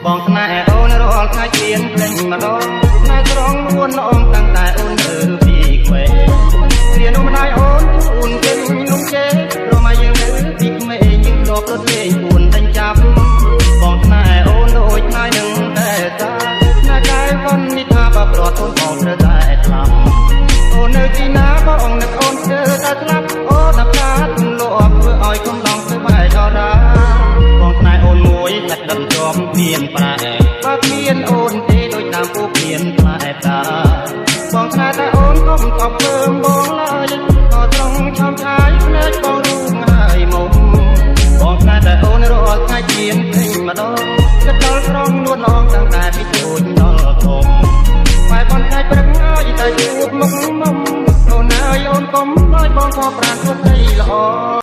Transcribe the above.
បងស្នេហ៍អូនរាល់ថ្ងៃជៀនភ្លេងម្ដងណែត្រង់នួនអូនតាំងតែអូននៅពីក្មេងគ្រានោះម្ដាយអូនជូនចេញនំជេរមកយើងនៅពីក្មេងយើងធ្លាប់រត់លេងពួនដេញចាប់បងស្នេហ៍អូនដូចថ្ងៃនឹងតែតាណែកាយវណ្ណនេះថាបើប្រត់អូនបងត្រូវតែស្លាប់អូននៅទីណាបងនឹកអូនស្ទើរតែស្លាប់អូនដល់កាទម្លាប់ធ្វើឲ្យកំឡងទៅបែកដល់រាបងស្នេហ៍អូនមួយតែដឹងជាប់មានប្រែបើមានអូនទេដូចតាមពូមានផ្លែតាបងស្នេហ៍តែអូនកុំកប់ពើមបងឡើយក៏ត្រង់ឆោមឆាយភ្នែកបងរូងហើយមកបងស្នេហ៍តែអូនរាល់ថ្ងៃជៀនពេញម្ដងគិតដល់ត្រង់នួនអងតាំងតែពីតូចដល់ធំបែបបងថ្ងៃព្រឹកហើយតែជួបមុខមុំអូនហើយអូនកុំឲ្យបងខកប្រានខ្លួនស្រីល្អ